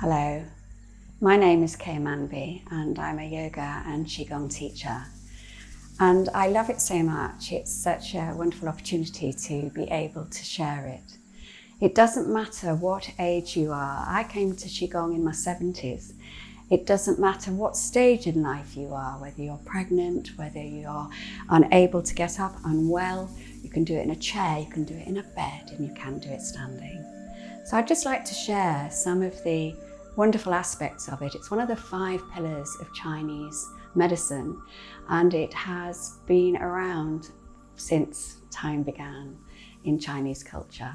Hello, my name is Kay Manby and I'm a yoga and Qigong teacher. And I love it so much. It's such a wonderful opportunity to be able to share it. It doesn't matter what age you are. I came to Qigong in my 70s. It doesn't matter what stage in life you are, whether you're pregnant, whether you're unable to get up, unwell. You can do it in a chair, you can do it in a bed, and you can do it standing. So I'd just like to share some of the wonderful aspects of it. It's one of the 5 pillars of Chinese medicine, and it has been around since time began in Chinese culture.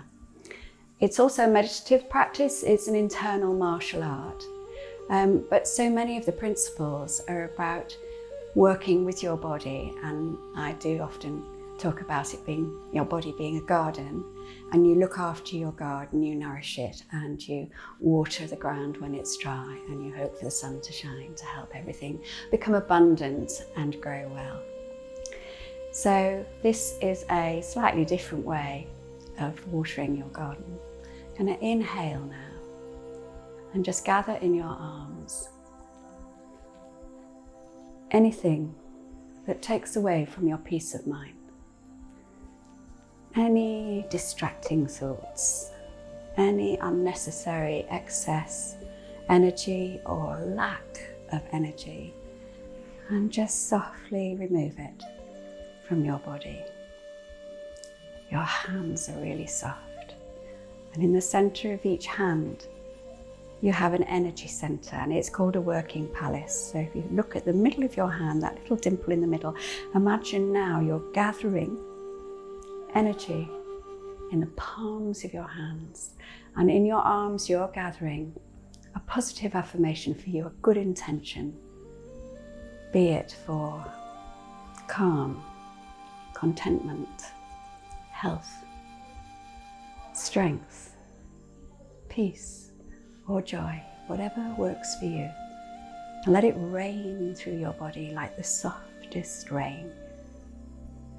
It's also a meditative practice. It's an internal martial art. But so many of the principles are about working with your body, and I do often talk about it being your body being a garden, and you look after your garden, you nourish it, and you water the ground when it's dry, and you hope for the sun to shine to help everything become abundant and grow well. So this is a slightly different way of watering your garden. Going to inhale now and just gather in your arms anything that takes away from your peace of mind. Any distracting thoughts, any unnecessary excess energy or lack of energy, and just softly remove it from your body. Your hands are really soft, and in the center of each hand you have an energy center, and it's called a working palace. So if you look at the middle of your hand, that little dimple in the middle, imagine now you're gathering energy in the palms of your hands, and in your arms you're gathering a positive affirmation for you, a good intention, be it for calm, contentment, health, strength, peace, or joy, whatever works for you. And let it rain through your body like the softest rain,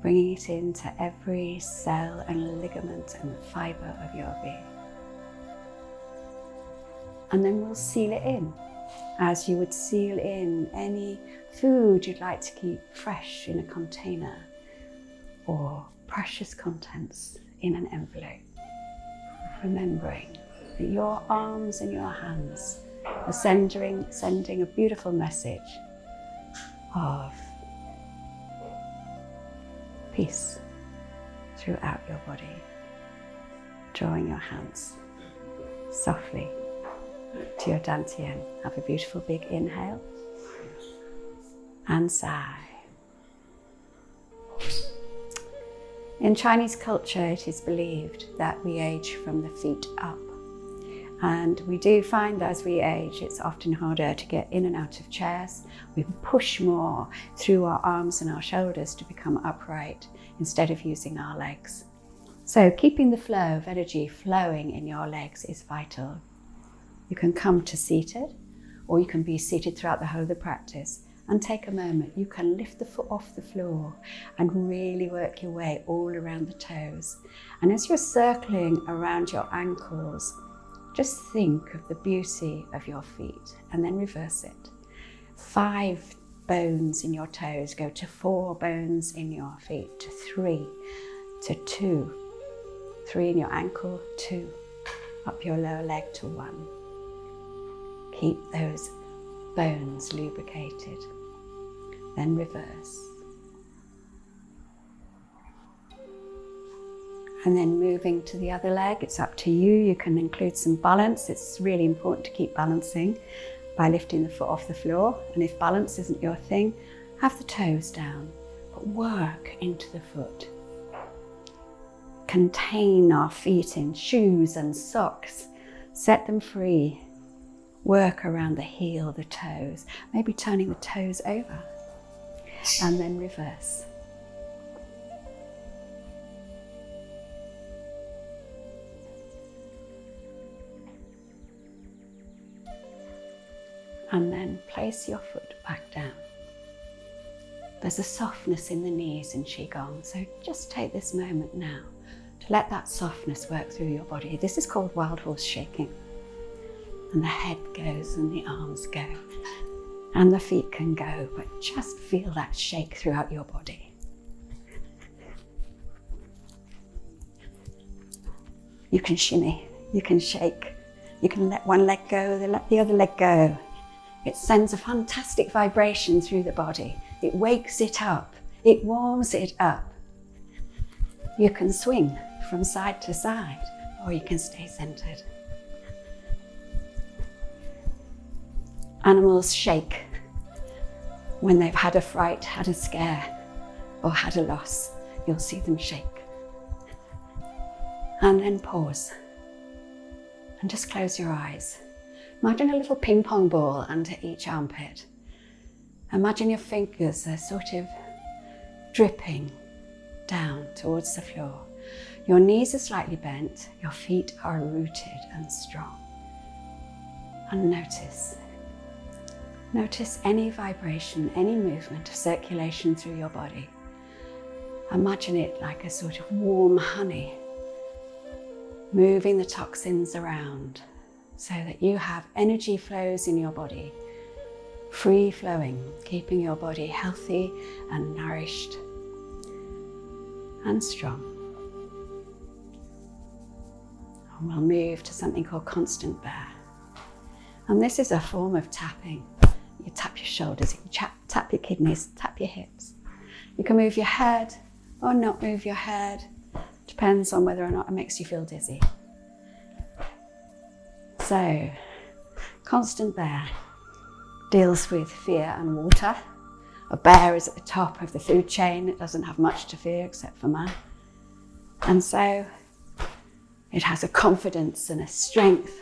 bringing it into every cell and ligament and fibre of your being. And then we'll seal it in, as you would seal in any food you'd like to keep fresh in a container, or precious contents in an envelope, remembering that your arms and your hands are sending a beautiful message of peace throughout your body. Drawing your hands softly to your dantian. Have a beautiful big inhale and sigh. In Chinese culture, it is believed that we age from the feet up. And we do find that as we age, it's often harder to get in and out of chairs. We push more through our arms and our shoulders to become upright instead of using our legs. So keeping the flow of energy flowing in your legs is vital. You can come to seated, or you can be seated throughout the whole of the practice and take a moment. You can lift the foot off the floor and really work your way all around the toes. And as you're circling around your ankles, just think of the beauty of your feet and then reverse it. 5 bones in your toes go to 4 bones in your feet, to 3, to 2, 3 in your ankle, 2, up your lower leg to 1. Keep those bones lubricated, then reverse. And then moving to the other leg, it's up to you. You can include some balance. It's really important to keep balancing by lifting the foot off the floor. And if balance isn't your thing, have the toes down, but work into the foot. Contain our feet in shoes and socks. Set them free. Work around the heel, the toes, maybe turning the toes over, and then reverse. And then place your foot back down. There's a softness in the knees in Qigong, so just take this moment now to let that softness work through your body. This is called wild horse shaking. and the head goes and the arms go and the feet can go, but just feel that shake throughout your body. You can shimmy, you can shake, you can let one leg go, let the other leg go. It sends a fantastic vibration through the body. It wakes it up, it warms it up. You can swing from side to side, or you can stay centered. Animals shake when they've had a fright, had a scare, or had a loss. You'll see them shake. And then pause and just close your eyes. Imagine a little ping pong ball under each armpit. Imagine your fingers are sort of dripping down towards the floor. Your knees are slightly bent, your feet are rooted and strong. And notice any vibration, any movement of circulation through your body. Imagine it like a sort of warm honey, moving the toxins around so that you have energy flows in your body, free flowing, keeping your body healthy and nourished and strong. And we'll move to something called constant bear. And this is a form of tapping. You tap your shoulders, you can tap your kidneys, tap your hips. You can move your head or not move your head. Depends on whether or not it makes you feel dizzy. So, constant bear deals with fear and water. A bear is at the top of the food chain. It doesn't have much to fear except for man. And so it has a confidence and a strength.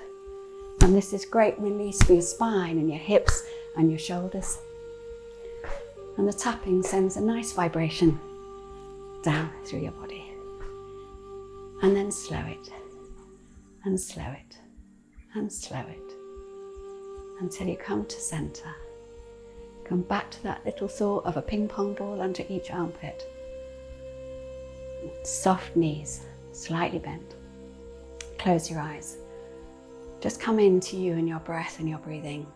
And this is great release for your spine and your hips and your shoulders. And the tapping sends a nice vibration down through your body. And then slow it, and slow it, and slow it, until you come to center. Come back to that little thought of a ping pong ball under each armpit. Soft knees, slightly bent. Close your eyes. Just come into you and your breath and your breathing.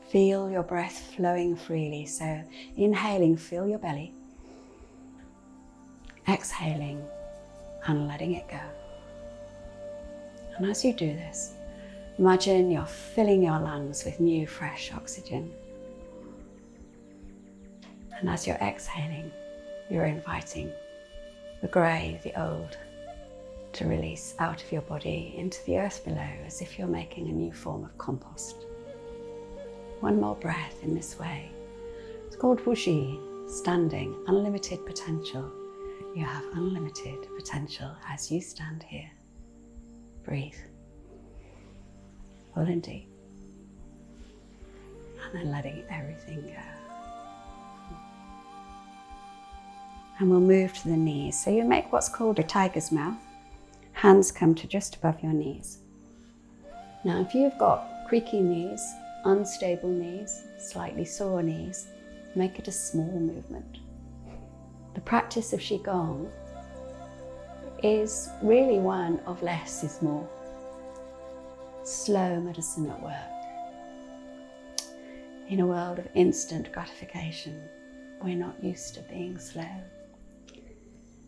Feel your breath flowing freely. So inhaling, fill your belly. Exhaling and letting it go. And as you do this, imagine you're filling your lungs with new, fresh oxygen. And as you're exhaling, you're inviting the grey, the old, to release out of your body into the earth below, as if you're making a new form of compost. One more breath in this way. It's called Wuxi, standing, unlimited potential. You have unlimited potential as you stand here. Breathe. Full and deep. And then letting everything go. And we'll move to the knees. So you make what's called a tiger's mouth. Hands come to just above your knees. Now, if you've got creaky knees, unstable knees, slightly sore knees, make it a small movement. The practice of Qigong is really one of less is more. Slow medicine at work. In a world of instant gratification, we're not used to being slow.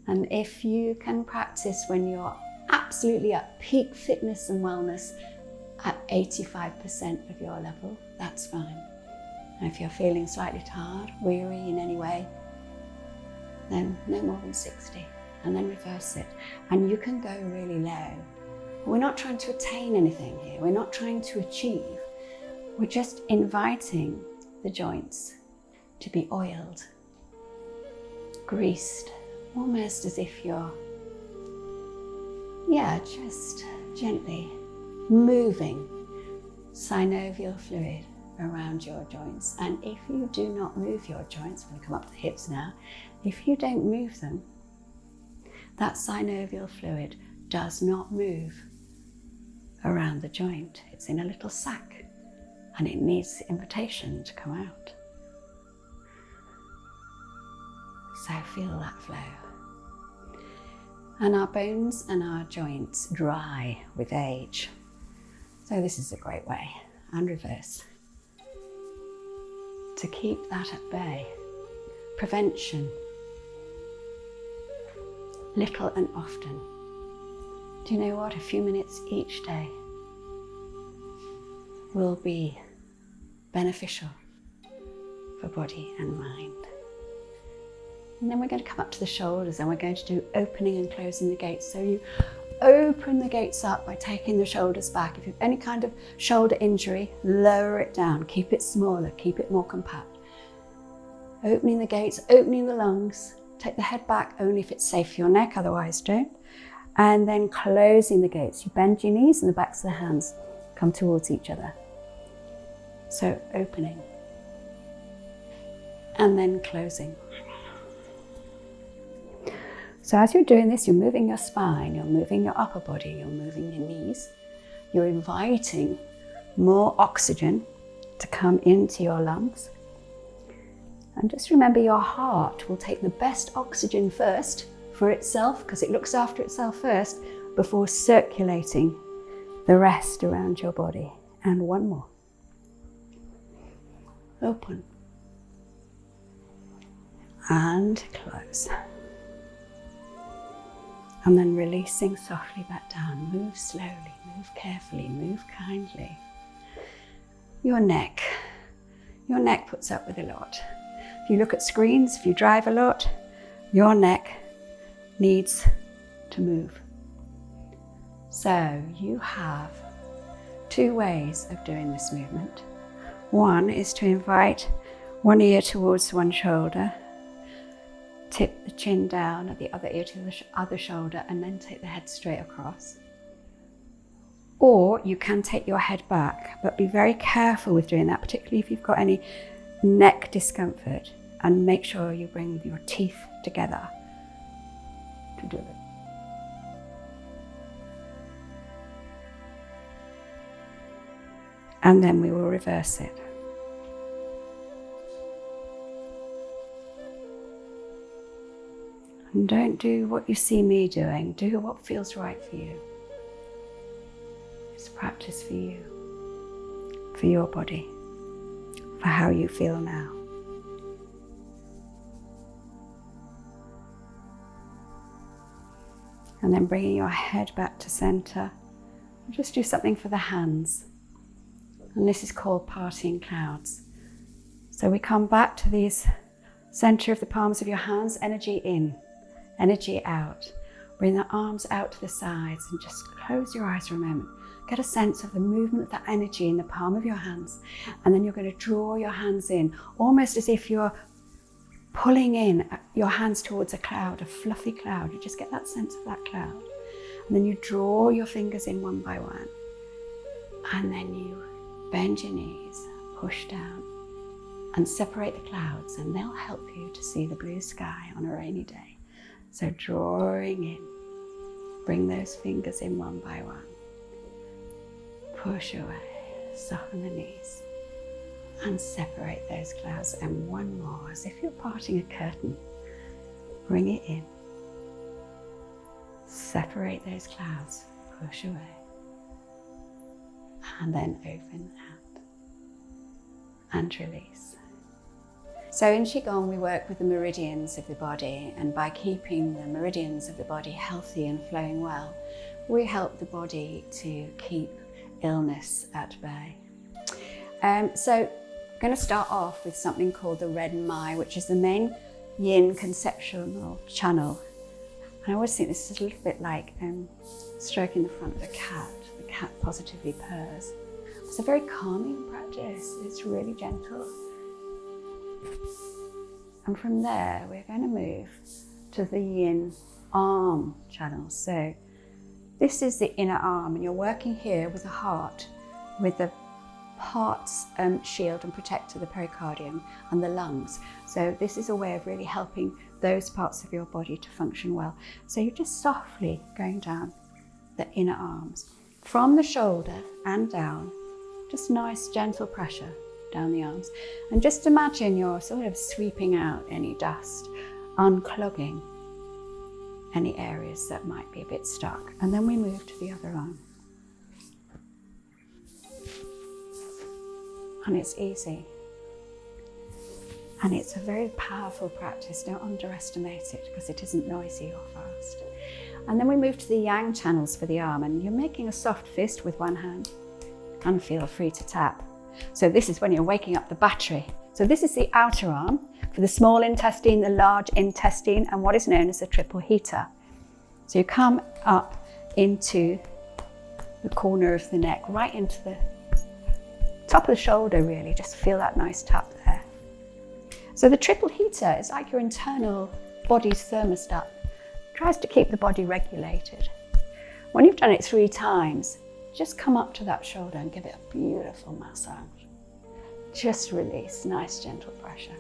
And if you can practice when you're absolutely at peak fitness and wellness at 85% of your level, that's fine. And if you're feeling slightly tired, weary in any way, then no more than 60, and then reverse it. And you can go really low. We're not trying to attain anything here. We're not trying to achieve. We're just inviting the joints to be oiled, greased, almost as if you're, just gently moving synovial fluid around your joints. And if you do not move your joints, we'll come up to the hips now, if you don't move them, that synovial fluid does not move around the joint. It's in a little sac and it needs the invitation to come out. So feel that flow. And our bones and our joints dry with age. So this is a great way, and reverse, to keep that at bay. Prevention, little and often. Do you know what? A few minutes each day will be beneficial for body and mind. And then we're going to come up to the shoulders, and we're going to do opening and closing the gates. So you open the gates up by taking the shoulders back. If you have any kind of shoulder injury, lower it down, keep it smaller, keep it more compact. Opening the gates, opening the lungs, take the head back only if it's safe for your neck, otherwise don't. And then closing the gates. You bend your knees and the backs of the hands come towards each other. So opening and then closing. So as you're doing this, you're moving your spine, you're moving your upper body, you're moving your knees. You're inviting more oxygen to come into your lungs. And just remember, your heart will take the best oxygen first for itself, because it looks after itself first, before circulating the rest around your body. And one more. Open. And close. And then releasing softly back down. Move slowly, move carefully, move kindly. Your neck puts up with a lot. If you look at screens, if you drive a lot, your neck needs to move. So you have two ways of doing this movement. One is to invite one ear towards one shoulder, tip the chin down at the other ear to the other shoulder, and then take the head straight across. Or you can take your head back, but be very careful with doing that, particularly if you've got any neck discomfort, and make sure you bring your teeth together to do it. And then we will reverse it. And don't do what you see me doing, do what feels right for you. It's practice for you, for your body, for how you feel now. And then bringing your head back to center. Just do something for the hands. And this is called parting clouds. So we come back to these center of the palms of your hands, energy in, energy out. Bring the arms out to the sides and just close your eyes for a moment. Get a sense of the movement of that energy in the palm of your hands. And then you're going to draw your hands in, almost as if you're pulling in your hands towards a cloud, a fluffy cloud. You just get that sense of that cloud. And then you draw your fingers in one by one. And then you bend your knees, push down, and separate the clouds, and they'll help you to see the blue sky on a rainy day. So drawing in, bring those fingers in one by one. Push away, soften the knees, and separate those clouds. And one more, as if you're parting a curtain. Bring it in. Separate those clouds, push away. And then open out. And release. So in Qigong, we work with the meridians of the body, and by keeping the meridians of the body healthy and flowing well, we help the body to keep illness at bay. So I'm going to start off with something called the red mai, which is the main yin conceptual channel. And I always think this is a little bit like stroking the front of a cat. The cat positively purrs. It's a very calming practice. It's really gentle. And from there, we're going to move to the yin arm channel. So this is the inner arm, and you're working here with the heart, with the heart's shield and protector, the pericardium, and the lungs. So this is a way of really helping those parts of your body to function well. So you're just softly going down the inner arms, from the shoulder and down, just nice gentle pressure down the arms. And just imagine you're sort of sweeping out any dust, unclogging any areas that might be a bit stuck. And then we move to the other arm. and it's easy. And it's a very powerful practice. Don't underestimate it because it isn't noisy or fast. And then we move to the yang channels for the arm, and you're making a soft fist with one hand and feel free to tap. So this is when you're waking up the battery. So this is the outer arm for the small intestine, the large intestine, and what is known as a triple heater. So you come up into the corner of the neck, right into the top of the shoulder really, just feel that nice tap there. So the triple heater is like your internal body's thermostat. It tries to keep the body regulated. When you've done it 3 times, just come up to that shoulder and give it a beautiful massage. Just release, nice gentle pressure.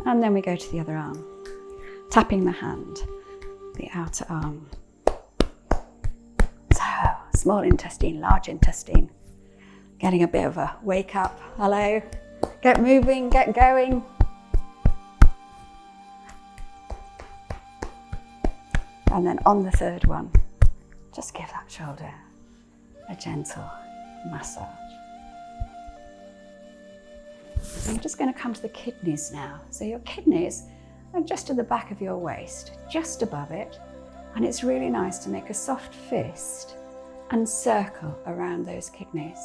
And then we go to the other arm, tapping the hand, the outer arm. So, small intestine, large intestine, getting a bit of a wake up, hello. Get moving, get going. And then on the third one, just give that shoulder a gentle massage. I'm just going to come to the kidneys now. So your kidneys are just at the back of your waist, just above it. And it's really nice to make a soft fist and circle around those kidneys.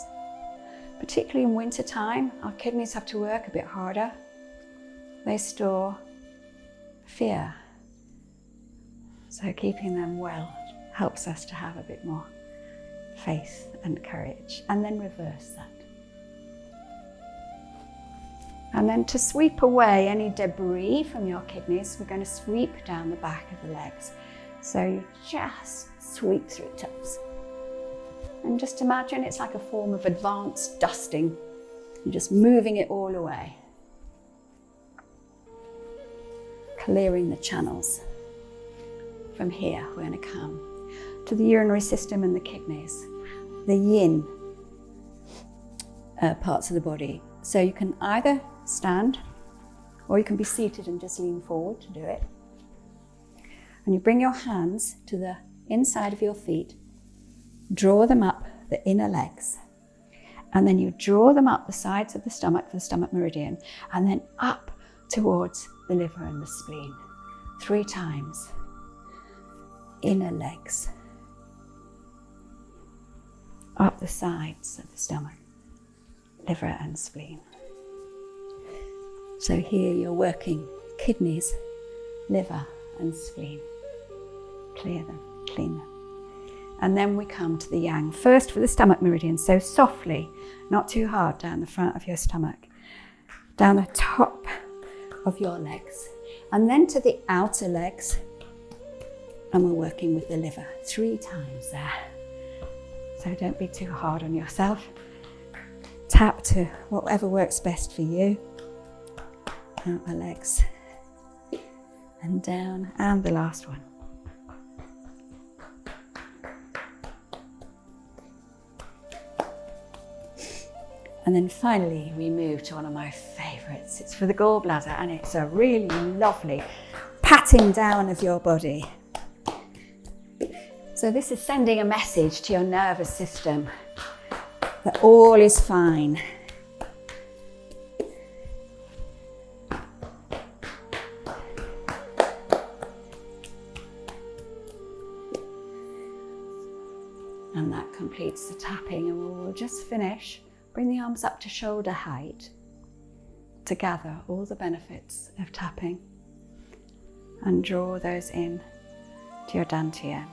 Particularly in winter time, our kidneys have to work a bit harder. They store fear. So keeping them well helps us to have a bit more faith and courage. And then reverse that. And then to sweep away any debris from your kidneys, we're going to sweep down the back of the legs. So you just sweep through toes. And just imagine it's like a form of advanced dusting. You're just moving it all away. Clearing the channels. From here, we're going to come to the urinary system and the kidneys, the yin parts of the body. So you can either stand or you can be seated and just lean forward to do it. And you bring your hands to the inside of your feet, draw them up the inner legs, and then you draw them up the sides of the stomach for the stomach meridian, and then up towards the liver and the spleen. 3 times. Inner legs, up the sides of the stomach, liver and spleen. So here you're working kidneys, liver and spleen. Clear them, clean them. And then we come to the yang. First for the stomach meridian, so softly, not too hard, down the front of your stomach, down the top of your legs, and then to the outer legs. And we're working with the liver 3 times there. So don't be too hard on yourself. Tap to whatever works best for you. Out the legs and down, and the last one. And then finally we move to one of my favourites. It's for the gallbladder, and it's a really lovely patting down of your body. So this is sending a message to your nervous system that all is fine. And that completes the tapping, and we'll just finish. Bring the arms up to shoulder height to gather all the benefits of tapping and draw those in to your dantian.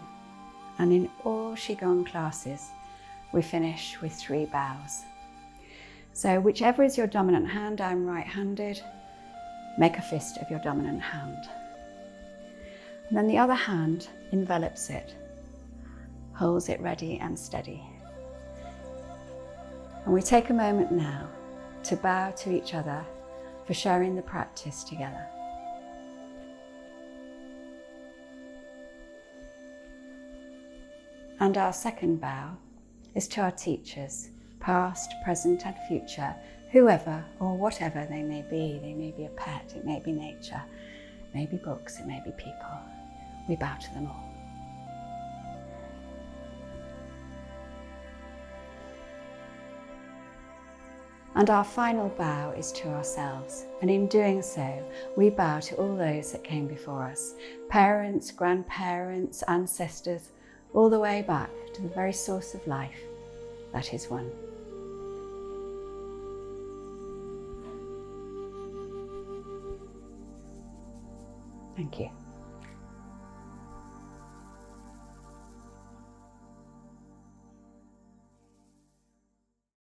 And in all Qigong classes, we finish with 3 bows. So whichever is your dominant hand, I'm right-handed, make a fist of your dominant hand. And then the other hand envelops it, holds it ready and steady. And we take a moment now to bow to each other for sharing the practice together. And our second bow is to our teachers, past, present and future, whoever or whatever they may be. They may be a pet, it may be nature, it may be books, it may be people. We bow to them all. And our final bow is to ourselves, and in doing so, we bow to all those that came before us, parents, grandparents, ancestors, all the way back to the very source of life, that is one. Thank you.